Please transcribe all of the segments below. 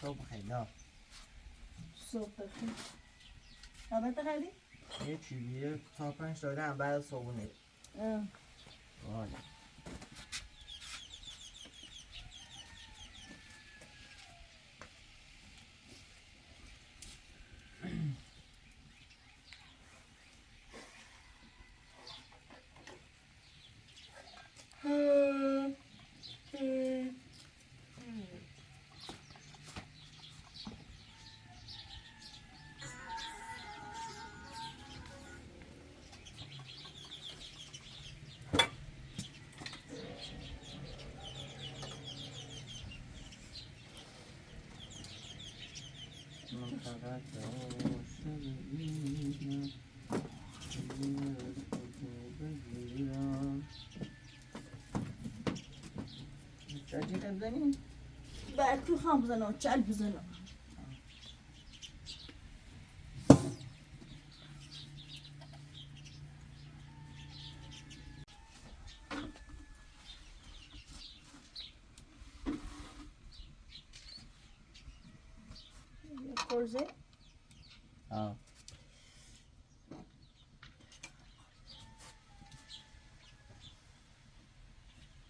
صبح خیلی صبح بخیر. البته خیلی؟ یه چیزیه تا 5 دقیقه هم بعد از صبحونه. والا بزنیم؟ برکو خواهم بزنم چل بزنم کرزه؟ آه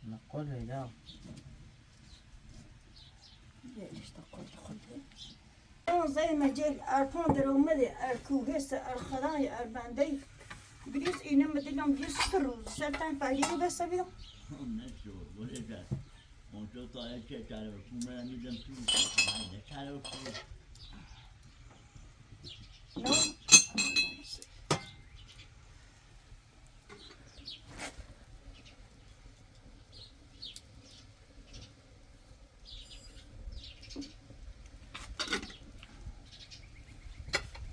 نقول هيدا ليش تقول خذها؟ زي ما جاي أرفان درومدي أركوهس أرخداي أرباندي بريز إنما دلهم يسروا سرطان فعليه بس بيهم. نشو ولا اونجا تا چه کارو کومه میدم تو نه کارو No.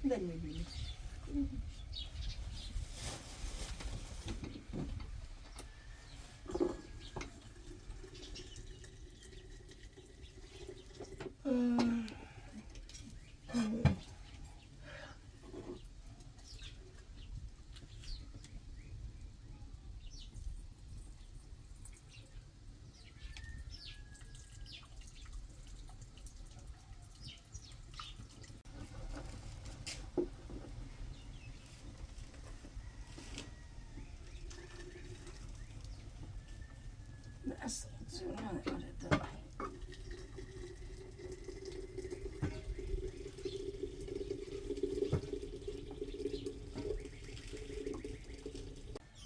Then maybe. بس زمان أريد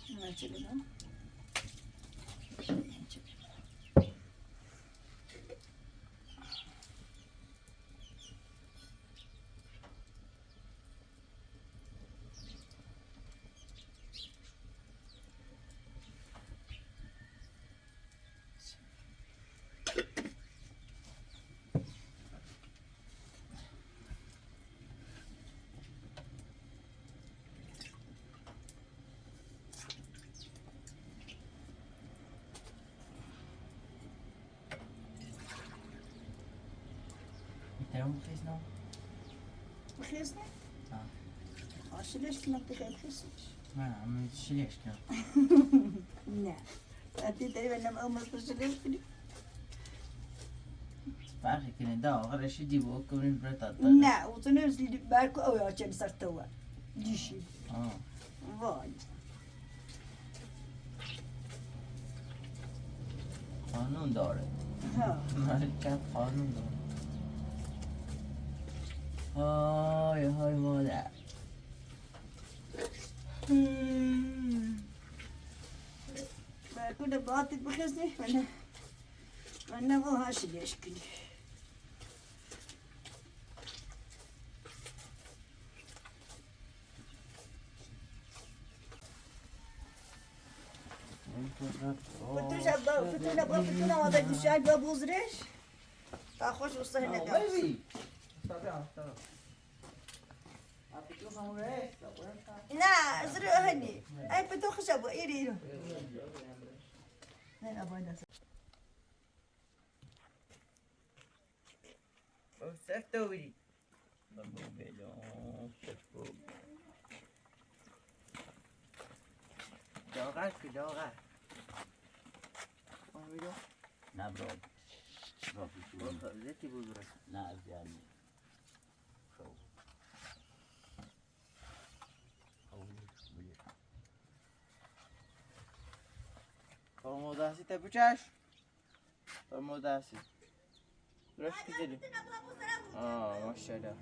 ما تبغى ترى مخيس نو بخيزني؟ اه عشلش ما تخيل بخيزنش؟ ما عم تشليش كده نعم أنت تقريبا لما أول ما تشلش بدي بعرف كده ده غير شيء دي بوك من بريتا نعم وتنزل باركو أو عشان صرتوا جيشي اه واي قانون داره ها مملکت قانون داره های های مادر باركو ده باطل بخيزني وأنا مو هاشي ليش كده فتونا وهذا الشاي بابوز ريش تاخوش وصهنا داوس لا زرو هني اي بدو خشب ايريرو لا ابو ده سفتوري داغش که داغش نه برو زيتي بودرة. نه يعني شو فرموداسی تبچش. فرموداسی. درست کردی. ماشاءالله.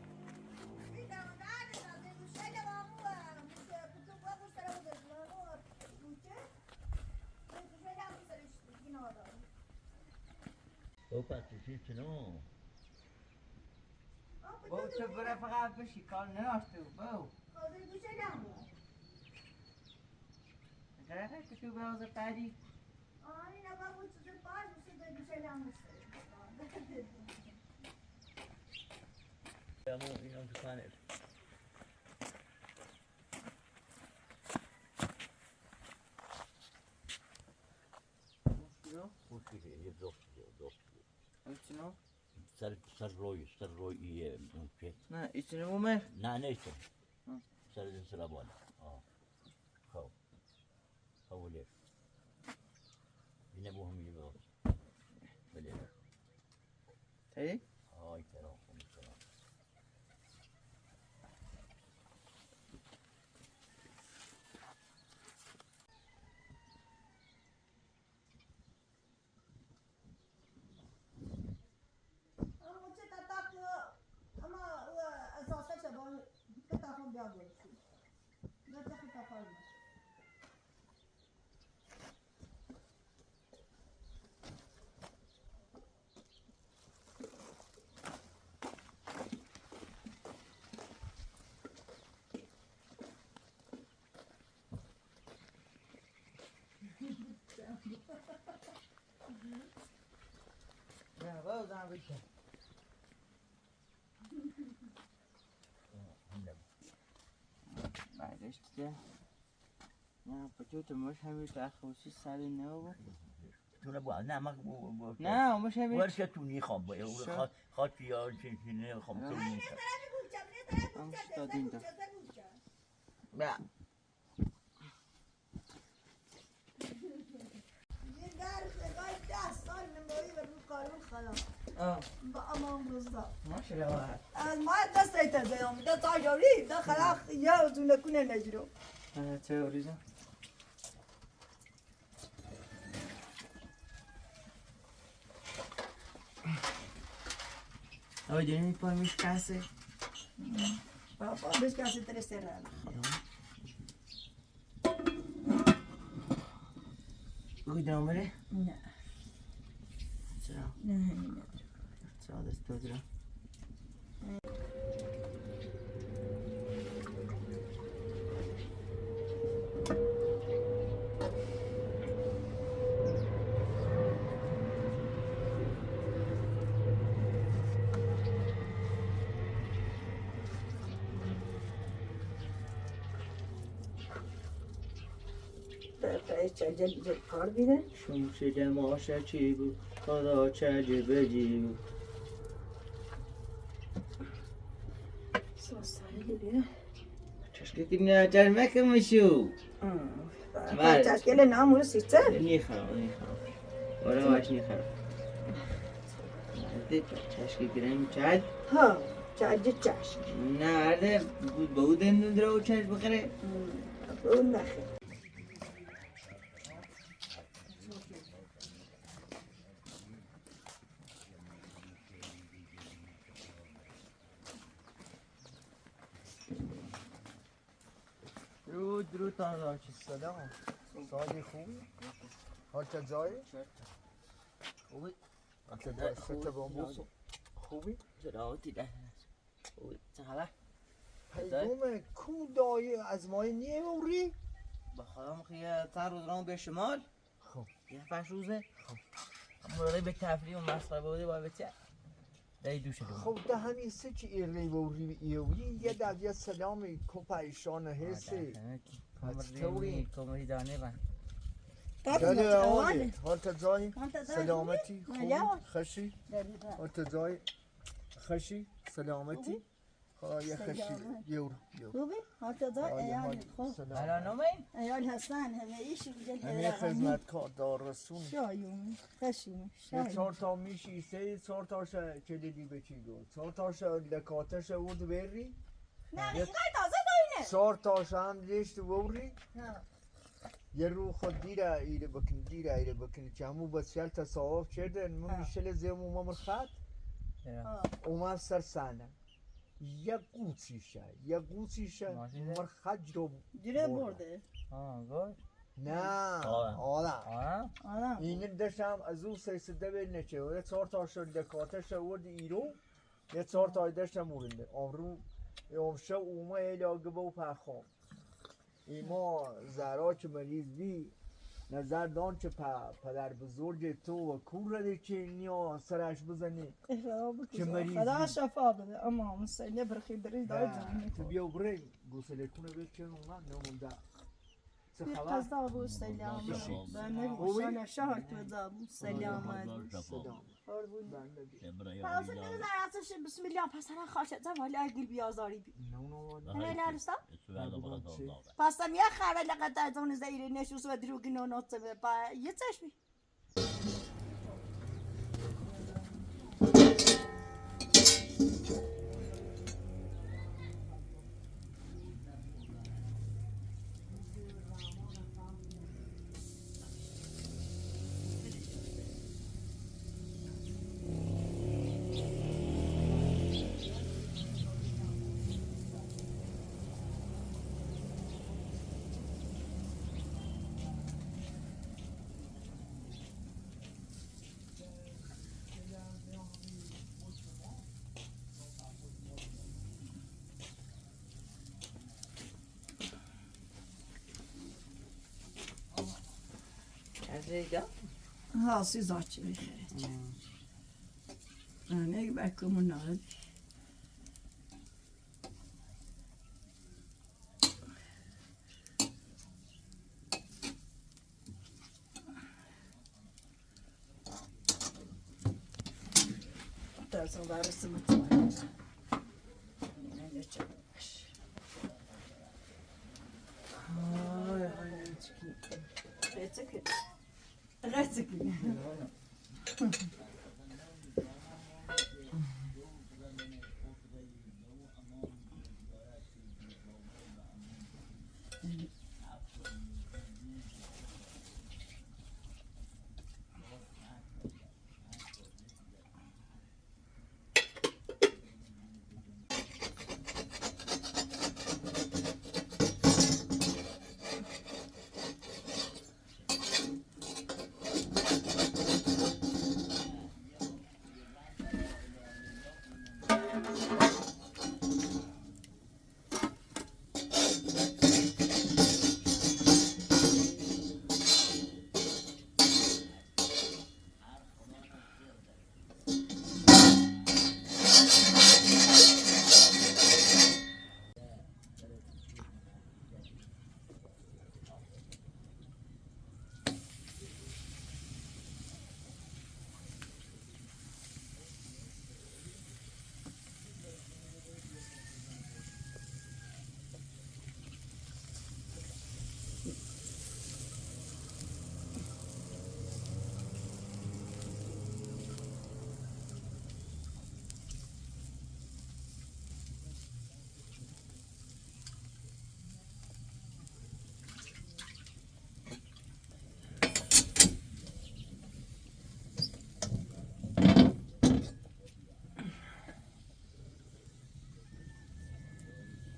او پاتیشی چنو بو تو برای فقط بشی کار نراشته بو. چرا که تو باز پری؟ همون اینم تو کانه خوشی یه دوست ایتونو؟ سر روی ایه ممکن نه ایتونو عمر؟ نه نیستم سر بالا خب خب اینه بو هم یه باز بله تایی؟ آی ترا خونی ترا نه باز هم بکن. بعدش دیگه نه بچه تو مش همی تخوشی سری نبود تو نبود نه ما نه مش همی ورش تو نیخوام خواهد پیار چنین نخوام تو نیخوام دادین دا نه با امان روزا ماشاءالله از ما دست ایت زدم دست آجوری دا خلاق یا زونه کنه نجرو تئوری جان آقای دینی پای میشکسه بابا بس کسی ترسه رد بگوی دامره؟ نه چرا؟ نه چرا دست تو درم؟ چه کار بیده؟ شمشه دماشه چی بود خدا چه بجی بود ساسایی بیده چشکه که نه جرمه که میشو چشکل نامو سیچه؟ نیخوام برای واش نیخوام چشکه گرم چشم ها چشم نه عرده بودن درو چشم بخره اون نخیر درود تان سلام سالی خوبی؟ حال چه جایی؟ خوبی؟ چه بامبوس خوبی؟ سلامتی ده خوبی چه خبر؟ پیگومه کو دایی از مای نیه موری؟ با خودم خیلی چند روز رام به شمال خب یه 7 روزه مرده به تفریح و مسخره بوده باید بچه دایی دوشه دوم خب ده همی سه چی ایلی موری ایوی یه در یه سلامی کو پریشان هستی کمری کمری دانه من جالی آوانی حال چه جایی؟ سلامتی خوبی؟ خشی؟ حال چه جایی؟ خشی؟ سلامتی؟ خدا خشی یورو خوبی؟ حتی دا ایال خوب الان نمین؟ ایال هستن همه ایشی بجل همه خدمتکار دار رسون شایون خشون یه شایون 4 میشی 4 تاش کلیدی بچیگو 4 تاش لکاتش ود بری نه این تازه داینه 4 تاش هم دیشت وری نه یه رو خود دیره بکن چمو بس شل تصاوف کرده من میشل زیمو ممر خط اومد سر سنه یک قوچیشه مر خج رو جره برده گوش؟ نه آدم آدم این داشتم از او سیسده به نچه و یه 4 تاش لکاتش ود ایرو یه 4 تای داشتم مورنده آمرو امشه اوما ایلاگه با پخام ایما زرا که مریض بی نظر دان که پدر بزرگ تو و کور رده که نیا سرش بزنی که مریض خدا بی شفا بده اما مسئله برخی داری داید زمینی تو بیا بره گوسله کنه بکن اومد نمونده چه bir خبر؟ kaz daha bu selamı. Ben de Oy. sana şahit ve bu selamı. صدام Orbun. بنده بی Hazır ne zararsı şimdi bismillah pasana خواهد ولی اگل بیازاری بی. نه لارستا؟ پس هم یه خبر لقد از اون زیر نشوس و دروگی نونات با یه چشمی. Azeyda? Ha siz açın. Ne bakım bunlar? Dersen varısı mı? Ne geçecek? Reçeki. Reçeki.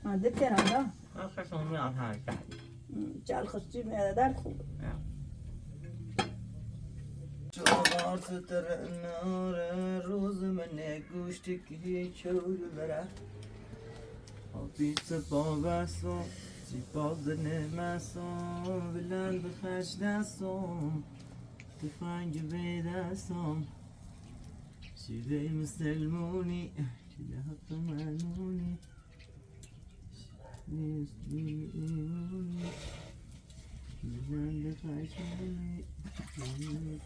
عندك هذا؟ آخرشون میان حرکت جال خشتی میاد در خوب. چهار ستر نار روز من گوشتی که چور بره بیت با بسم زیباز نمسم بلند بخش دستم تفنگ به دستم شیوه مسلمونی که حق منونی نیست ایمونی بلند بخش منونی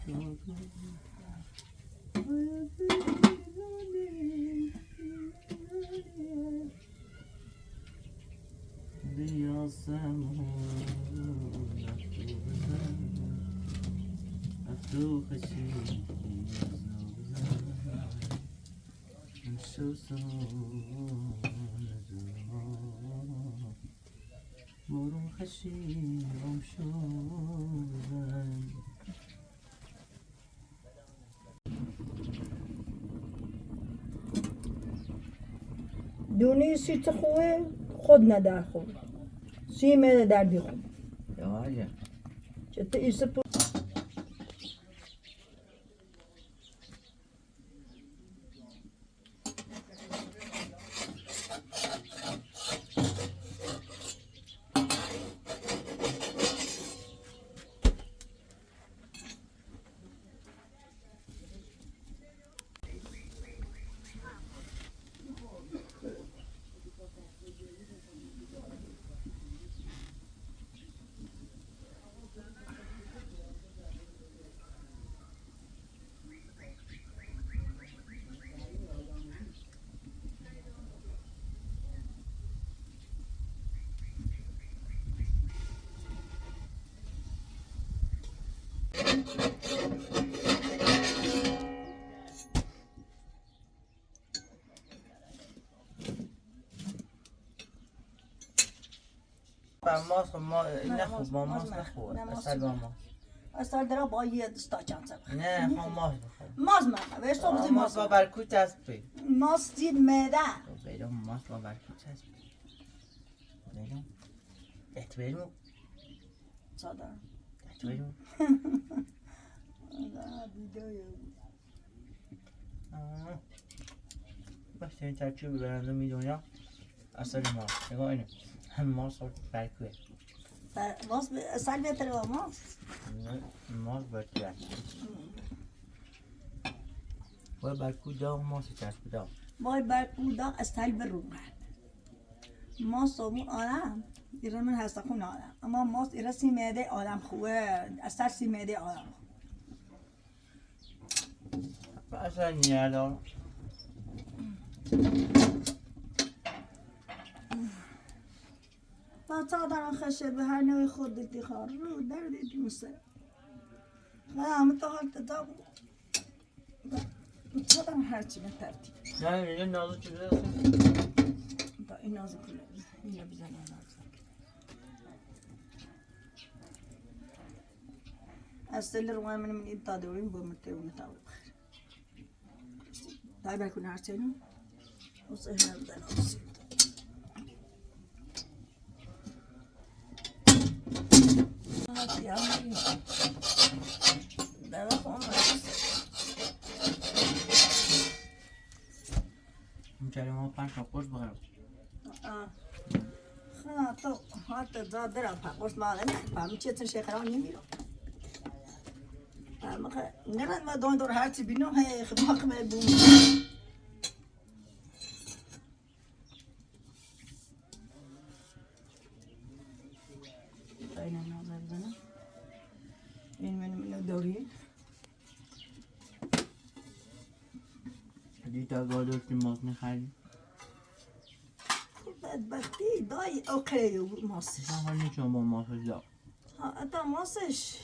تو خشی برو خشیم شدن دونی سیت خوبه خود ندار خوب سیمه دردی خوب یا آجا چطور ایسه ماست نه خوب با ماست نخور اصل با ماست اصلا درا با یه دستا چند سب نه خب ماست بخور ماز مخه ویش تو بزی ماست با برکو چسبی ماز زید میده بیرون ماست با برکو چسبی بیرون ات بیرون صادر ات بیرون بهترین ترکیبی برنده میدونم اصل ماست نگاه اینه هم ماست و برکوه ماز اصلا بهتره با ماز ماست برکوه باید برکو دا و ماست چسبی دا بای برکودا استایل برونن ماز صابون آدم ایران من هسته خون آدم اما ماز ایران سی میده آدم خوبه اصلا سی میده آدم اصلا نیالا با تا دارن خشه به هر نوع خود دیدی خار رو در دیدی مستر همه تا حال تا تا دارن هرچی به ترتیب نه میگه نازو چی بده با این نازو کنه اینو بزنه نازو اصل روان من این تا دوریم با مرته و متاول بخیر دای بکن هرچی اینو واسه هنر بدن آسی می‌چاری ما 5 تا قرص بخورم خنا تو هات زاد درم پاقوس ما نه فهمی چه تن شیخ روان نمیرو فهمه نرد ما دون دور هرچی بینو هی خباق ما بوم این نازه بزنم این من دوری دیتا گالوش که ماست می‌خری بدبختی دای اوکی ماسش من حال نیچون با ماست دا اتا ماسش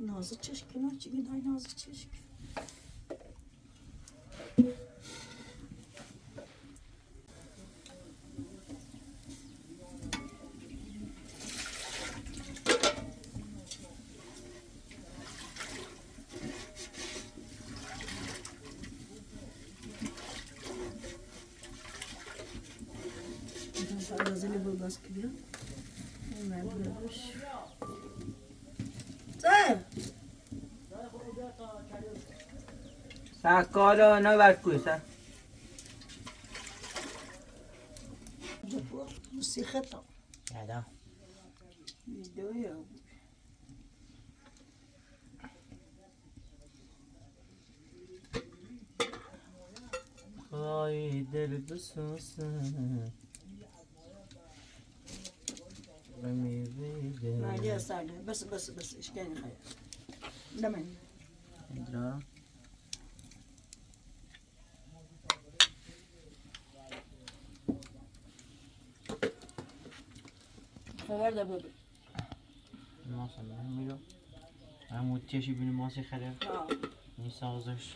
نازı çeşki ne çiki day nazı çeşki Razili bu baskı diyor. Hemen görüş. Sen سکارا نه برکوی سر موسیقی یادم ویدیویا خدای دل بسوزه بمیره ناجی ساله بس اشکالی خیر دمن ادرا خبر ده ببین مثلا همینو همون تیشی بینی ماسی خرید این سازش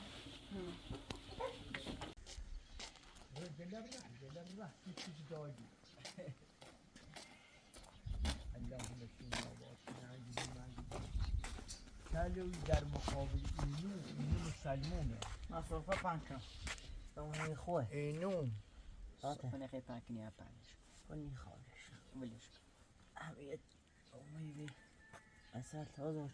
کلوی در مقابل اینو مسلمونه مصرفه پنکم اون خواه اینو کنه خیلی پنکنی ها پنش کنی خواهش ولش امیت امیدی اصلا تازه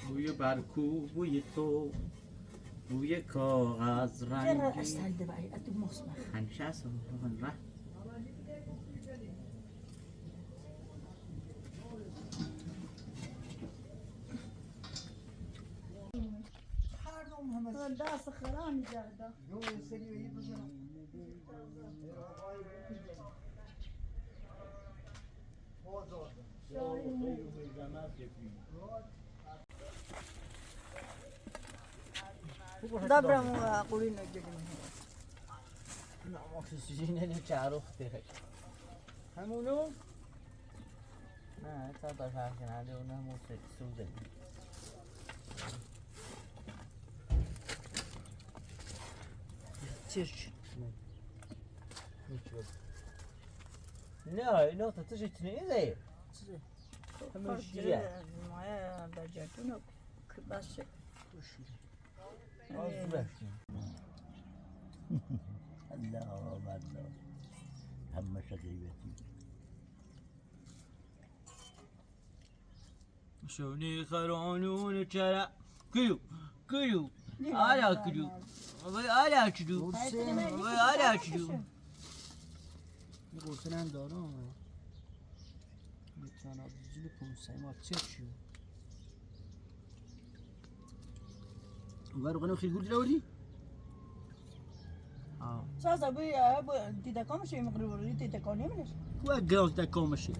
بوی برکو بوی تو بوی کاغذ چرا رنگی استل ده بایی اتو مصبح هنشه است ره دست خرانی جهده دبرم و قولی نگیریم نه اکسیژن نه چارو خیلی همونو نه تا فرق کننده اون هم سوزه چیش نه اینا تا تشی تنیزه همه شیره مایه بجرتونو که بسه آز برشیم الله الله هم شقیبتی شوني خرانون چرا کیو کیو آلا کیو وای آلا کیو وای آلا کیو یه قرصه هم دارم میتونم جیل 500 ما چه چیو وارو قنو خیلی گل داوری سازا بی دیده کامشه مقربوری دیده کانی منش و گاز دکامشه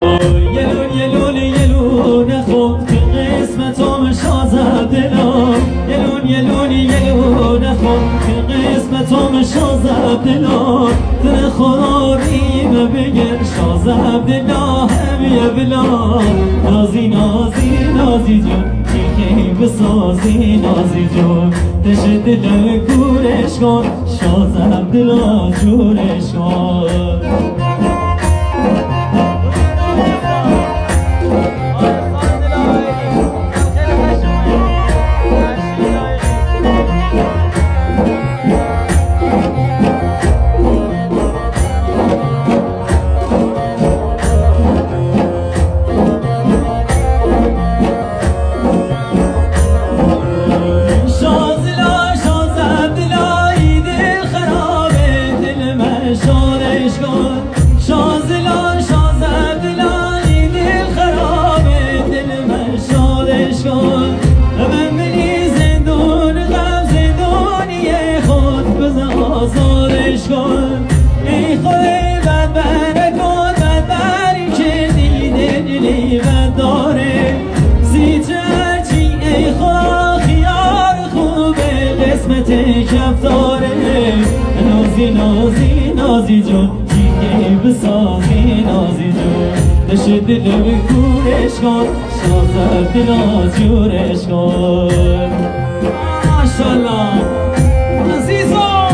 یلون یلون یلون خود که قسمتم شازم دلا یلون یلون یلون خود که قسمتم شازم دلا در خوریم بگر شازم دلا هم یه بلا نازی نازی نازی جون که بسازی نازی جون دش دل گورش کن شازم دلا جورش کن نازی نازی نازی جون دیگه بسازی نازی جون دش دل بگورش کن شازد دل جورش کن ماشالله عزیزم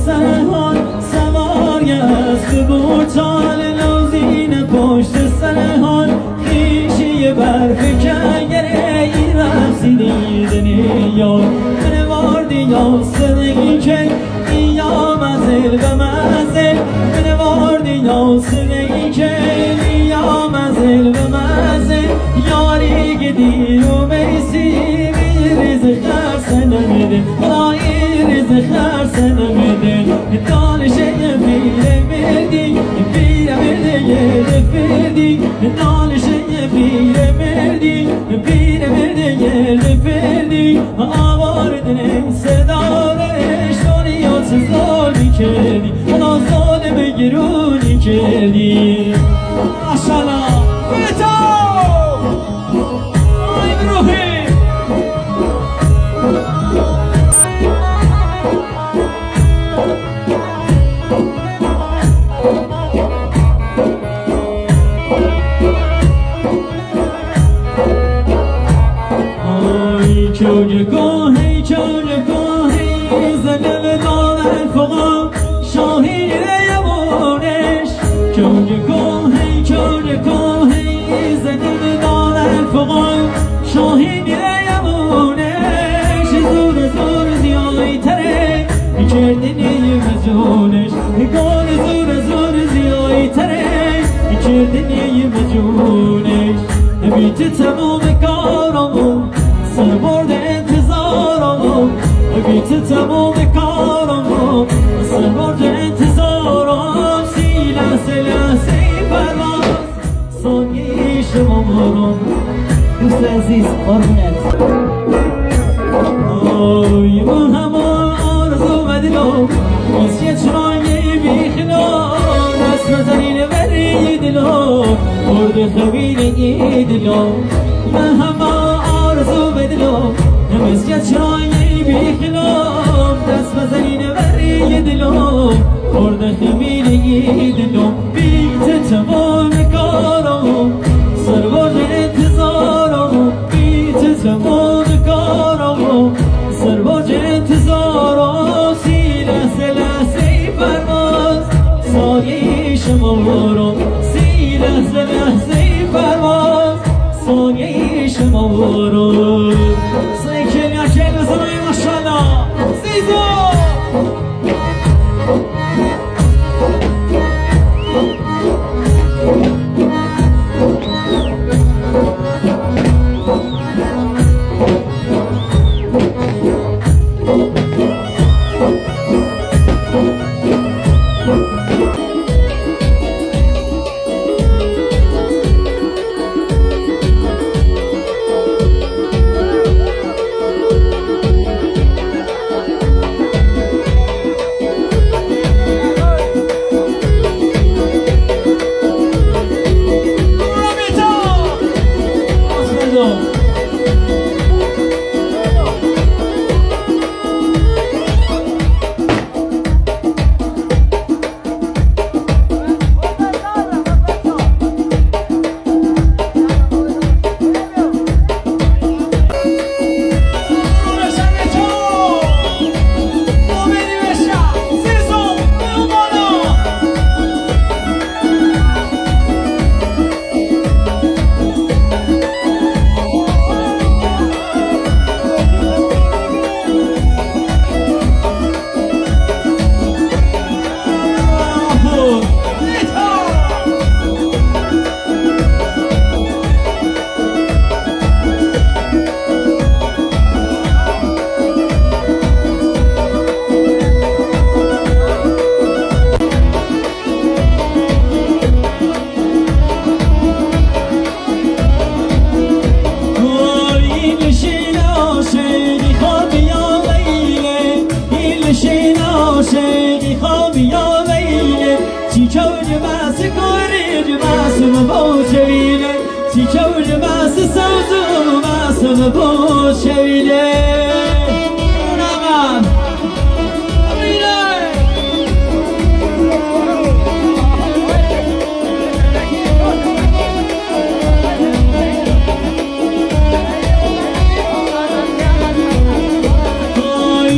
سرهان سوار است بوتان نازین پشت سرهان خیشی برف کنگره ای رفتی دیدنی یا من واردی یا صدقی که یا مزل و مزل من واردی یا صدقی که یا مزل و مزل یاری گدی و بیسی ریز خرسن میده خدای ریز خرسن میده دانشه میره مردی بیره مرده یه فردی دانشه میره مردی بیره مرده یه فردی آوردن صدارش دنیا چه ظالمی کردی خدا ظالم گرونی کردی ماشالله بتا آی بروحی چون زنم دار الفقا شاهین یمونش چون زنم دار الفقا شاهین یمونش زور زیادی تره کردنی مجونش گل زور زیادی تره کردنی مجونش بیت تمام کارمون سربرد انتظارم بیت تمام کارم سربرد انتظارم سی لحظه پرواز ثانیه شما مارم دوست عزیز قربونت آی من همان آرزو و دلم واسه چرایی بیخنا دست نزنین بری دلم برد خبیر ای دلم من همان آرزو و دلم مثل چرایی بیخلام دست بزنین بری دلم خورده خمیری دلم بیت تمام کارم سرباز انتظارم بیت تمام کارم سرباز انتظارم سی لحظه پرواز سایه شما برم سی لحظه پرواز سایه شما برم سیکل یا کل بزنوی ماشالله زیزو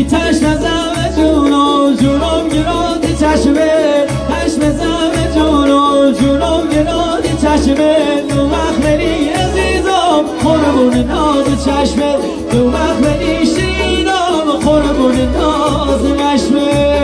تش نزم جونو جونم چشمه تو مخملی عزیزم قربون ناز چشمه تو مخملی شیرینم قربون ناز نشمه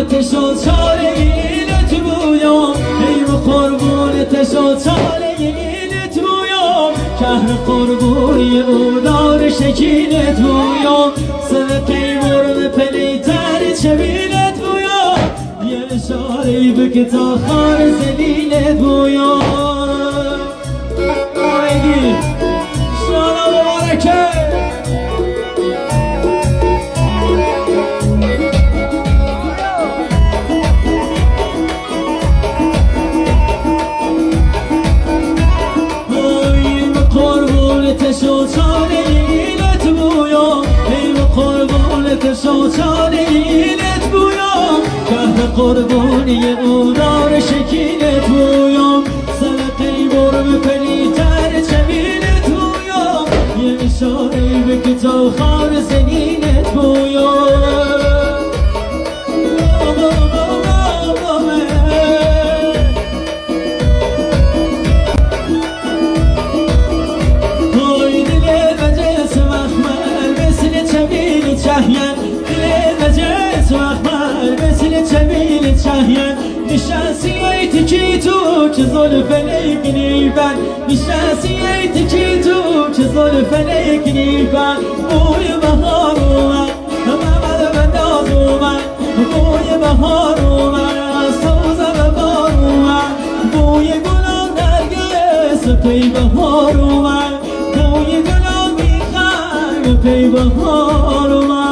تشو چاله اینت بویم ای و قربون تشو چاله اینت بویم کهر قربونی او دار شکینت بویم صدقی مرم پلیتر چبینت بویم یه اشاره بکه تا خار زلینت بویم آیدی شانا مبارکه تشو چاله اینت بویم ای و قربون تشو چاله اینت بویم که قربونی او دار شکینت بویم سلقی برم پلیتر چبینت بویم یه اشاره بکه تا خار زنینت بویم نشستی ای تکی تو که زلف لیکنی بند نشستی ای تکی تو که زلف لیکنی بند بوی بهار اومد محمد بنداز اومد بوی بهار اومد از سوزه به بار اومد بوی گلان نرگس پی بهار اومد بوی گلان میخر پی بهار اومد